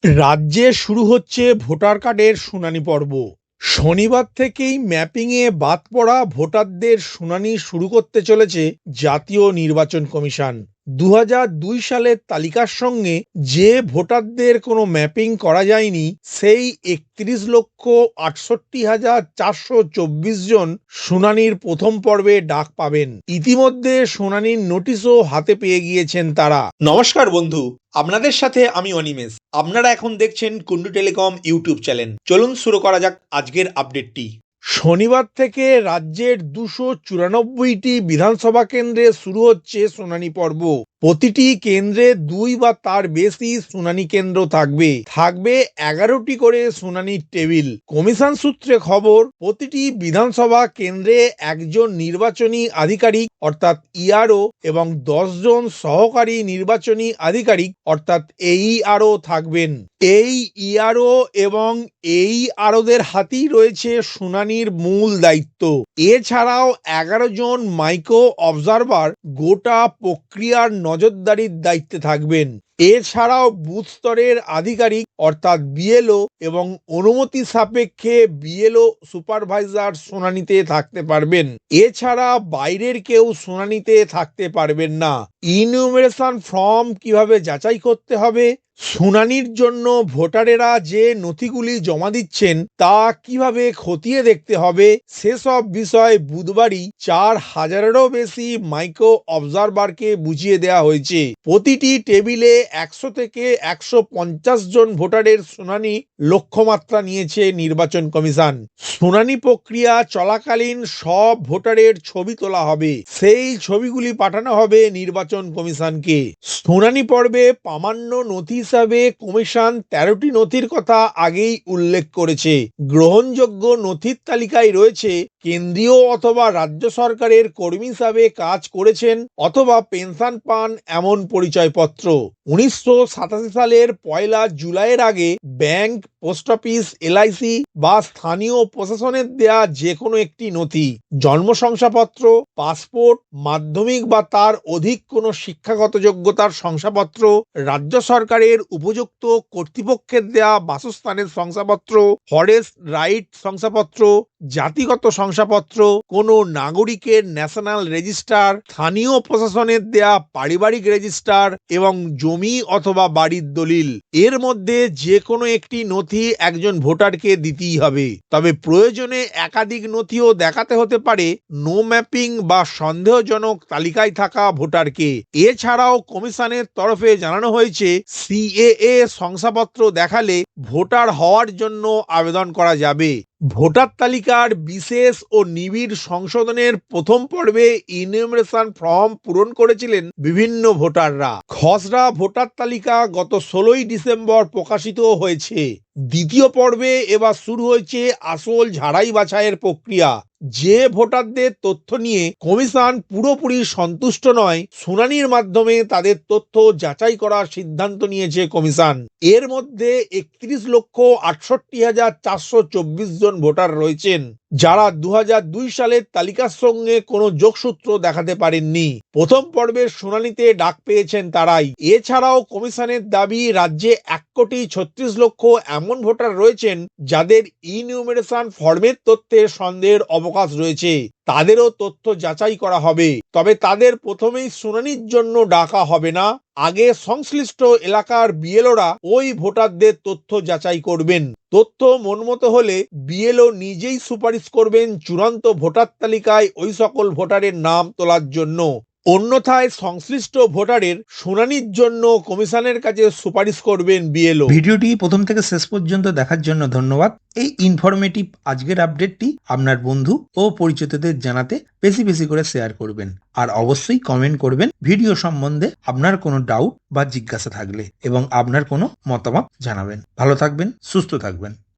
রাজ্যে শুরু হচ্ছে ভোটার কার্ডের শুনানি পর্ব। শনিবার থেকেই ম্যাপিংয়ে বাদ পড়া ভোটারদের শুনানি শুরু করতে চলেছে জাতীয় নির্বাচন কমিশন। ২০০২ সালের তালিকার সঙ্গে যে ভোটারদের কোনো ম্যাপিং করা যায়নি সেই ৩১,৬৮,৪২৪ জন শুনানির প্রথম পর্বে ডাক পাবেন। ইতিমধ্যে শুনানির নোটিশও হাতে পেয়ে গিয়েছেন তারা। নমস্কার বন্ধু, আপনাদের সাথে আমি অনিমেষ। আপনারা এখন দেখছেন কুন্ডু টেলিকম ইউটিউব চ্যানেল। চলুন শুরু করা যাক আজকের আপডেটটি। শনিবার থেকে রাজ্যের ২৯৪টি বিধানসভা কেন্দ্রে শুরু হচ্ছে শুনানি পর্ব। প্রতিটি কেন্দ্রে ২ বা তার বেশি শুনানি কেন্দ্র থাকবে। ১১টি করে শুনানির টেবিল। কমিশন সূত্রে খবর, প্রতিটি বিধানসভা কেন্দ্রে একজন নির্বাচনী আধিকারিক অর্থাৎ ইআরও এবং ১০ জন সহকারী নির্বাচনী আধিকারিক অর্থাৎ এইআরও থাকবেন। এই ইআরও এবং এইআরওদের হাতেই রয়েছে শুনানির মূল দায়িত্ব। এছাড়াও ১১ জন মাইক্রো অবজারভার গোটা প্রক্রিয়ার নজরদারির দায়িত্বে থাকবেন। এছাড়াও বুথ স্তরের আধিকারিক অর্থাৎ বিএলও এবং অনুমতি সাপেক্ষে বিএলও সুপারভাইজার শুনানিতে থাকতে পারবেন। এছাড়া বাইরের কেউ শুনানিতে থাকতে পারবেন না। ইনিউমারেশন ফর্ম কিভাবে যাচাই করতে হবে, শুনানির জন্য ভোটারেরা যে নথিগুলি জমা দিচ্ছেন তা কিভাবে খতিয়ে দেখতে হবে, সেসব বিষয় বুধবারই ৪,০০০-এরও বেশি মাইক্রো অবজারভারকে বুঝিয়ে দেওয়া হয়েছে। প্রতিটি টেবিলে ১০০ থেকে ১৫০ জন ভোটারের শুনানি লক্ষ্যমাত্রা নিয়েছে নির্বাচন কমিশন। শুনানি প্রক্রিয়া চলাকালীন সব ভোটারের ছবি তোলা হবে। সেই ছবিগুলি পাঠানো হবে নির্বাচন কমিশনকে। শুনানি পর্বে প্রামাণ্য নথি হিসাবে কমিশন ১৩টি নথির কথা আগেই উল্লেখ করেছে। গ্রহণযোগ্য নথির তালিকায় রয়েছে কেন্দ্রীয় অথবা রাজ্য সরকারের কর্মী হিসাবে কাজ করেছেন অথবা পেনশন পান এমন পরিচয়পত্র। ১৯৮৭ সালের ১ জুলাইয়ের আগে ব্যাংক, পোস্ট অফিস, এলআইসি বা স্থানীয় প্রশাসনের দেয়া যে কোনো একটি নথি, জন্ম শংসাপত্র, পাসপোর্ট, মাধ্যমিক বা তার অধিক কোনো শিক্ষাগত যোগ্যতার শংসাপত্র, রাজ্য সরকারের উপযুক্ত কর্তৃপক্ষের দেয়া বাসস্থানের শংসাপত্র, ফরেস্ট রাইট শংসাপত্র, জাতিগত শংসাপত্র, কোনো নাগরিকের ন্যাশনাল রেজিস্টার, স্থানীয় প্রশাসনের দেয়া পারিবারিক রেজিস্টার এবং জমি অথবা বাড়ির দলিল। এর মধ্যে যে কোনো একটি নথি একজন ভোটারকে দিতেই হবে। তবে প্রয়োজনে একাধিক নথিও দেখাতে হতে পারে নো ম্যাপিং বা সন্দেহজনক তালিকায় থাকা ভোটারকে। এছাড়াও কমিশনের তরফে জানানো হয়েছে সিএএ শংসাপত্র দেখালে ভোটার হওয়ার জন্য আবেদন করা যাবে। ভোটার তালিকার বিশেষ ও নিবিড় সংশোধনের প্রথম পর্বে ইনিউমারেশন ফর্ম পূরণ করেছিলেন বিভিন্ন ভোটাররা। খসড়া ভোটার তালিকা গত ১৬ই ডিসেম্বর প্রকাশিত হয়েছে। দ্বিতীয় পর্বে এবার শুরু হয়েছে আসল ঝাড়াই বাছাইয়ের প্রক্রিয়া। যে ভোটারদের তথ্য নিয়ে কমিশন পুরোপুরি সন্তুষ্ট নয়, শুনানির মাধ্যমে তাদের তথ্য যাচাই করার সিদ্ধান্ত নিয়েছে কমিশন। এর মধ্যে ৩১,৬৮,৪২৪ জন ভোটার রয়েছেন যারা ২০০২ সালের তালিকার সঙ্গে কোনো যোগসূত্র দেখাতে পারেননি। প্রথম পর্বের শুনানিতে ডাক পেয়েছেন তারাই। এছাড়াও কমিশনের দাবি, রাজ্যে ১,৩৬,০০,০০০ এমন ভোটার রয়েছেন যাদের ইনিউমারেশন ফর্মের তথ্যে সন্দেহের অবকাশ রয়েছে। তাদেরও তথ্য যাচাই করা হবে। তবে তাদের প্রথমেই শুনানির জন্য ডাকা হবে না। আগে সংশ্লিষ্ট এলাকার বিএলওরা ওই ভোটারদের তথ্য যাচাই করবেন। তথ্য মনমতো হলে বিএলও নিজেই সুপারিশ করবেন চূড়ান্ত ভোটার তালিকায় ওই সকল ভোটারের নাম তোলার জন্য। অন্যথায় সংশ্লিষ্ট ভোটারের শুনানির জন্য কমিশনের কাছে সুপারিশ করবেন বিএলও। ভিডিওটি প্রথম থেকে শেষ পর্যন্ত দেখার জন্য ধন্যবাদ। এই ইনফরমেটিভ আজকের আপডেটটি আপনার বন্ধু ও পরিচিতদের জানাতে বেশি বেশি করে শেয়ার করবেন। আর অবশ্যই কমেন্ট করবেন ভিডিও সম্বন্ধে আপনার কোনো ডাউট বা জিজ্ঞাসা থাকলে, এবং আপনার কোনো মতামত জানাবেন। ভালো থাকবেন, সুস্থ থাকবেন।